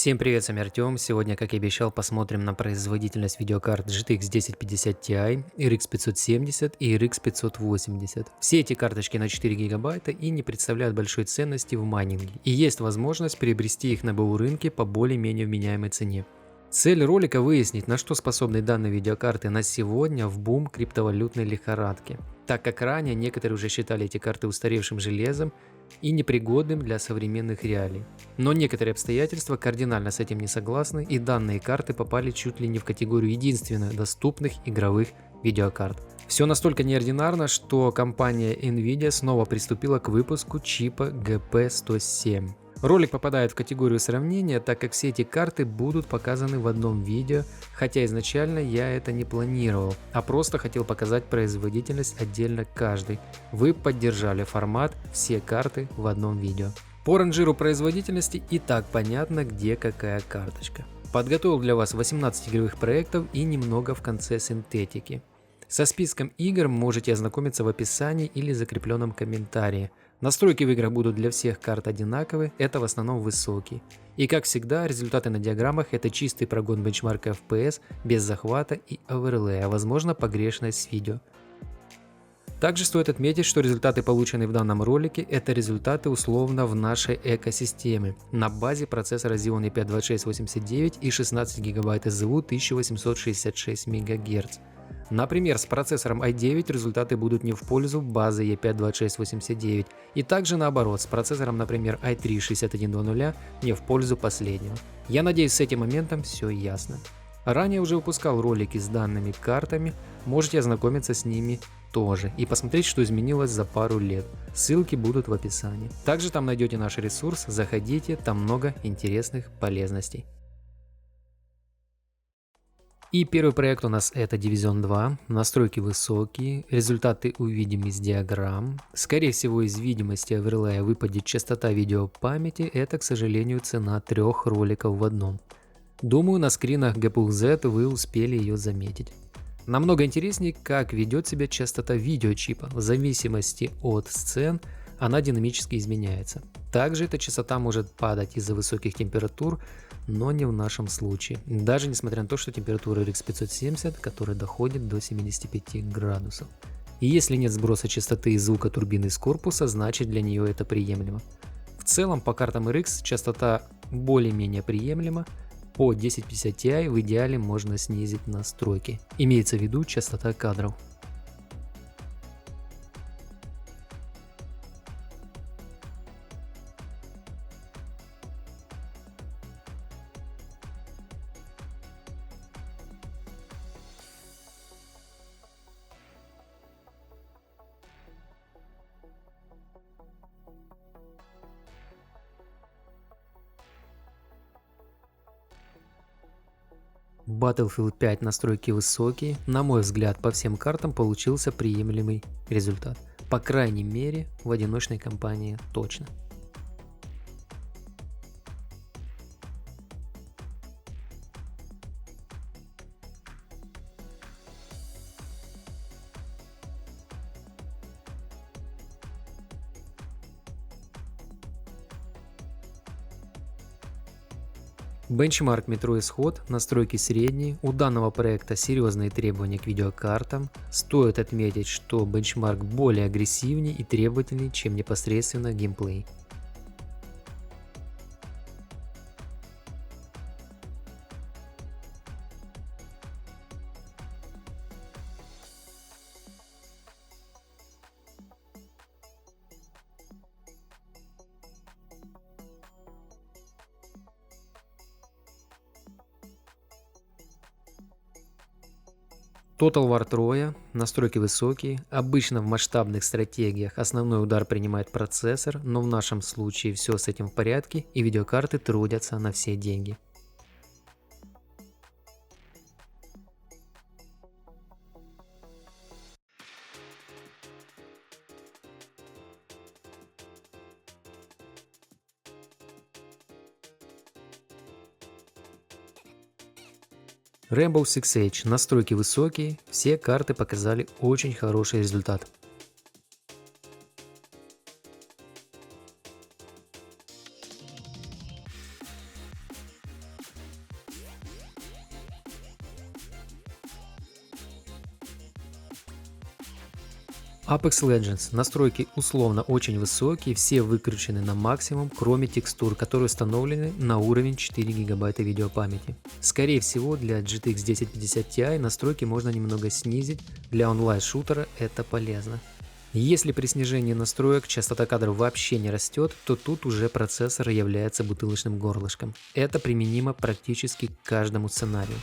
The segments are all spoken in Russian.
Всем привет, с вами Артем. Сегодня, как и обещал, посмотрим на производительность видеокарт GTX 1050 Ti, RX 570 и RX 580. Все эти карточки на 4 гигабайта и не представляют большой ценности в майнинге, и есть возможность приобрести их на БУ рынке по более-менее вменяемой цене. Цель ролика выяснить, на что способны данные видеокарты на сегодня в бум криптовалютной лихорадки, так как ранее некоторые уже считали эти карты устаревшим железом и непригодным для современных реалий. Но некоторые обстоятельства кардинально с этим не согласны, и данные карты попали чуть ли не в категорию единственно доступных игровых видеокарт. Все настолько неординарно, что компания Nvidia снова приступила к выпуску чипа GP107. Ролик попадает в категорию сравнения, так как все эти карты будут показаны в одном видео, хотя изначально я это не планировал, а просто хотел показать производительность отдельно каждой. Вы поддержали формат «все карты в одном видео». По ранжиру производительности и так понятно, где какая карточка. Подготовил для вас 18 игровых проектов и немного в конце синтетики. Со списком игр можете ознакомиться в описании или закрепленном комментарии. Настройки в играх будут для всех карт одинаковые, это в основном высокие. И как всегда, результаты на диаграммах это чистый прогон бенчмарка FPS без захвата и оверлея, возможно погрешность с видео. Также стоит отметить, что результаты, полученные в данном ролике, это результаты условно в нашей экосистеме на базе процессора Xeon E5-2689 и 16 ГБ СЗУ 1866 МГц. Например, с процессором i9 результаты будут не в пользу базы E5-2689, и также наоборот, с процессором, например, i3-6100 не в пользу последнего. Я надеюсь, с этим моментом все ясно. Ранее уже выпускал ролики с данными картами, можете ознакомиться с ними тоже и посмотреть, что изменилось за пару лет. Ссылки будут в описании. Также там найдете наш ресурс, заходите, там много интересных полезностей. И первый проект у нас это Division 2, настройки высокие, результаты увидим из диаграмм. Скорее всего, из видимости оверлея выпадет частота видеопамяти, это, к сожалению, цена 3 роликов в одном. Думаю, на скринах GPU-Z вы успели ее заметить. Намного интереснее, как ведет себя частота видеочипа. В зависимости от сцен она динамически изменяется. Также эта частота может падать из-за высоких температур, но не в нашем случае. Даже несмотря на то, что температура RX 570, которая доходит до 75 градусов. И если нет сброса частоты и звука турбины из корпуса, значит для нее это приемлемо. В целом по картам RX частота более-менее приемлема. По 1050 Ti в идеале можно снизить настройки. Имеется в виду частота кадров. Battlefield 5 настройки высокие, на мой взгляд по всем картам получился приемлемый результат. По крайней мере в одиночной кампании точно. Бенчмарк метро исход, настройки средние, у данного проекта серьезные требования к видеокартам. Стоит отметить, что бенчмарк более агрессивнее и требовательнее, чем непосредственно геймплей. Total War Troya, настройки высокие, обычно в масштабных стратегиях основной удар принимает процессор, но в нашем случае все с этим в порядке и видеокарты трудятся на все деньги. Rainbow Six Siege, настройки высокие, все карты показали очень хороший результат. Apex Legends. Настройки условно очень высокие, все выкручены на максимум, кроме текстур, которые установлены на уровень 4 гигабайта видеопамяти. Скорее всего, для GTX 1050 Ti настройки можно немного снизить, для онлайн-шутера это полезно. Если при снижении настроек частота кадров вообще не растет, то тут уже процессор является бутылочным горлышком. Это применимо практически к каждому сценарию.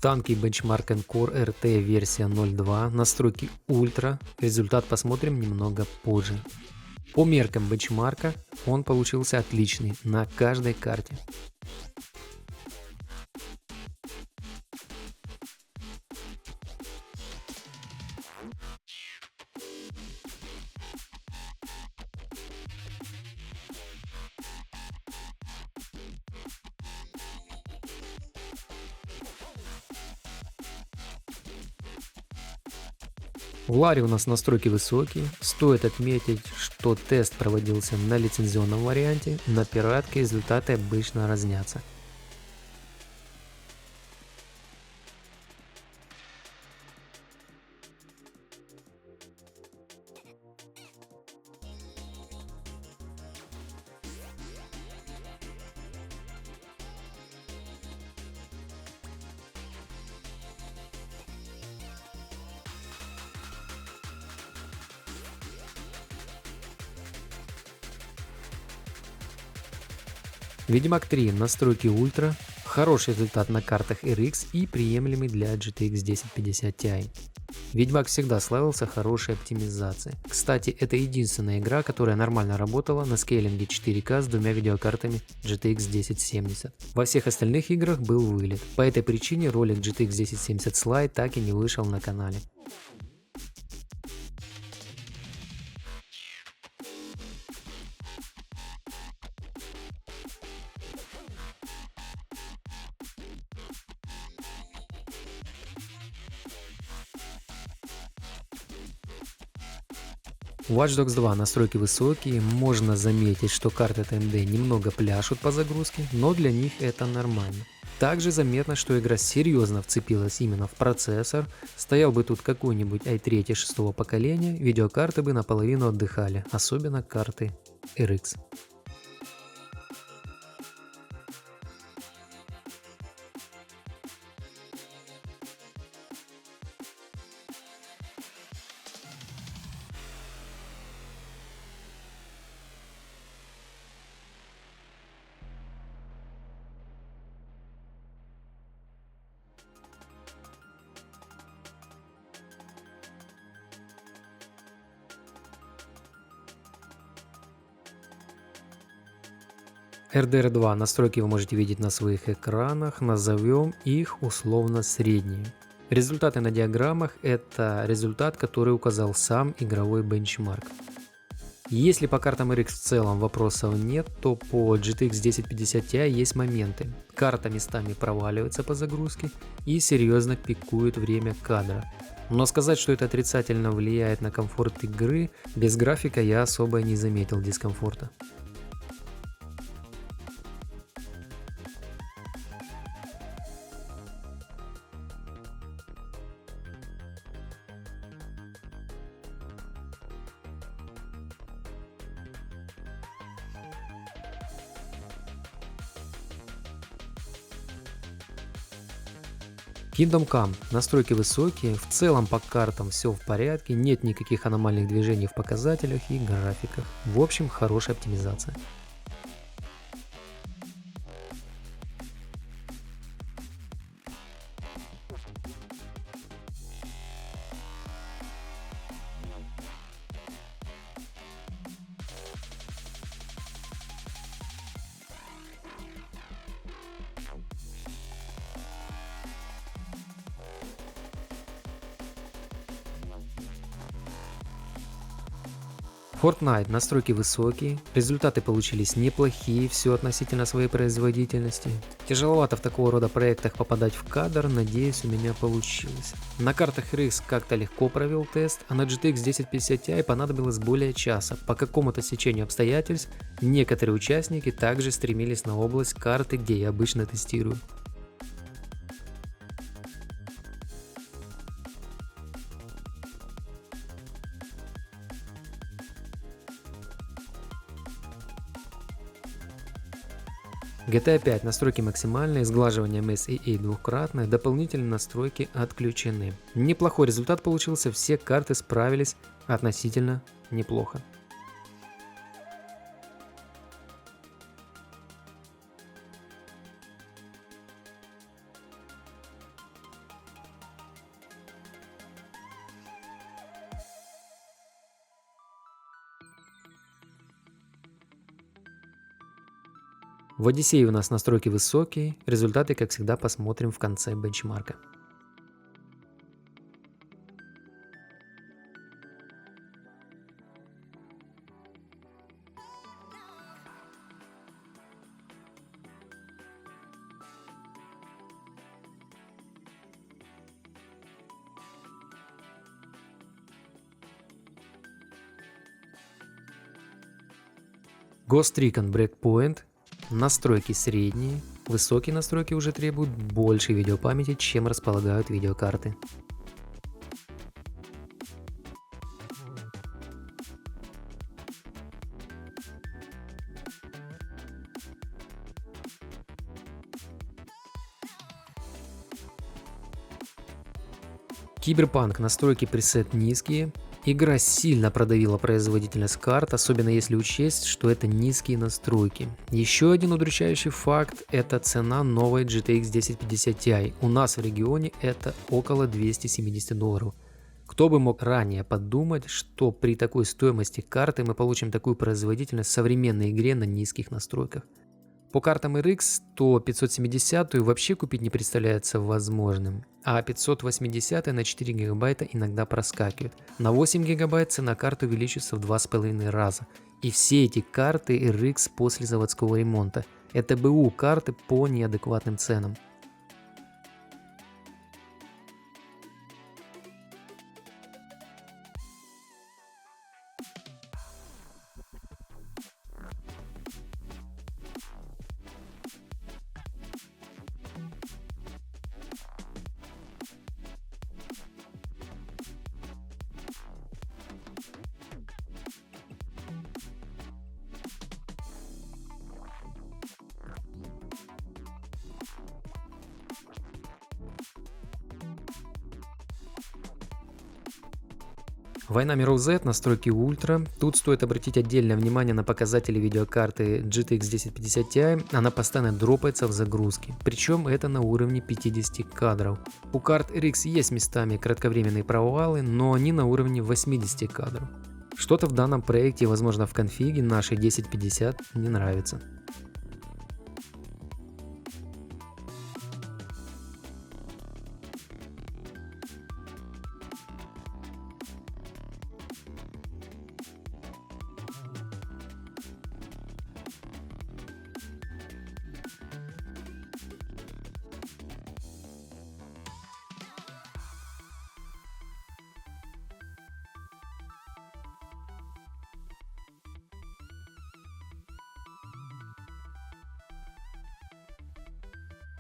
Танки Benchmark Encore RT версия 0.2, настройки Ультра, результат посмотрим немного позже. По меркам бенчмарка он получился отличный на каждой карте. В Ларе у нас настройки высокие. Стоит отметить, что тест проводился на лицензионном варианте, на пиратке результаты обычно разнятся. Ведьмак 3. Настройки Ультра. Хороший результат на картах RX и приемлемый для GTX 1050 Ti. Ведьмак всегда славился хорошей оптимизацией. Кстати, это единственная игра, которая нормально работала на скейлинге 4К с двумя видеокартами GTX 1070. Во всех остальных играх был вылет. По этой причине ролик GTX 1070 Slide так и не вышел на канале. Watch Dogs 2 настройки высокие, можно заметить, что карты TMD немного пляшут по загрузке, но для них это нормально. Также заметно, что игра серьезно вцепилась именно в процессор, стоял бы тут какой-нибудь i3 6 поколения, видеокарты бы наполовину отдыхали, особенно карты RX. RDR2 настройки вы можете видеть на своих экранах, назовем их условно средние. Результаты на диаграммах – это результат, который указал сам игровой бенчмарк. Если по картам RX в целом вопросов нет, то по GTX 1050 Ti есть моменты. Карта местами проваливается по загрузке и серьезно пикует время кадра. Но сказать, что это отрицательно влияет на комфорт игры, без графика я особо не заметил дискомфорта. Kingdom Come. Настройки высокие, в целом по картам все в порядке, нет никаких аномальных движений в показателях и графиках. В общем, хорошая оптимизация. Fortnite настройки высокие, результаты получились неплохие, все относительно своей производительности. Тяжеловато в такого рода проектах попадать в кадр, надеюсь, у меня получилось. На картах RX как-то легко провел тест, а на GTX 1050 Ti понадобилось более часа. По какому-то стечению обстоятельств некоторые участники также стремились на область карты, где я обычно тестирую. GTA 5 настройки максимальные, сглаживание MSAA двукратное, дополнительные настройки отключены. Неплохой результат получился, все карты справились относительно неплохо. В Одиссее у нас настройки высокие, результаты, как всегда, посмотрим в конце бенчмарка. Ghost Recon Breakpoint. Настройки средние, высокие настройки уже требуют больше видеопамяти, чем располагают видеокарты. Киберпанк настройки пресет низкие. Игра сильно продавила производительность карт, особенно если учесть, что это низкие настройки. Еще один удручающий факт – это цена новой GTX 1050 Ti. У нас в регионе это около $270. Кто бы мог ранее подумать, что при такой стоимости карты мы получим такую производительность в современной игре на низких настройках. По картам RX, то 570 вообще купить не представляется возможным, а 580 на 4 гигабайта иногда проскакивает. На 8 гигабайт цена карты увеличится в 2,5 раза. И все эти карты RX после заводского ремонта. Это БУ карты по неадекватным ценам. Война миров Z, настройки ультра. Тут стоит обратить отдельное внимание на показатели видеокарты GTX 1050 Ti. Она постоянно дропается в загрузке. Причем это на уровне 50 кадров. У карт RX есть местами кратковременные провалы, но они на уровне 80 кадров. Что-то в данном проекте, возможно в конфиге нашей 1050, не нравится.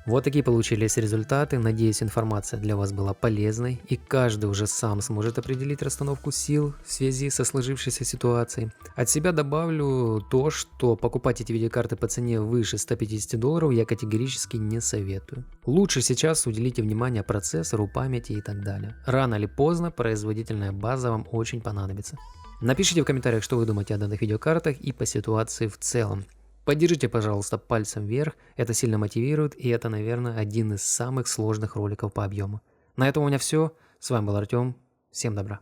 Вот такие получились результаты. Надеюсь, информация для вас была полезной, и каждый уже сам сможет определить расстановку сил в связи со сложившейся ситуацией. От себя добавлю то, что покупать эти видеокарты по цене выше $150 я категорически не советую. Лучше сейчас уделите внимание процессору, памяти и так далее. Рано или поздно производительная база вам очень понадобится. Напишите в комментариях, что вы думаете о данных видеокартах и по ситуации в целом. Поддержите, пожалуйста, пальцем вверх, это сильно мотивирует, и это, наверное, один из самых сложных роликов по объему. На этом у меня все, с вами был Артем, всем добра.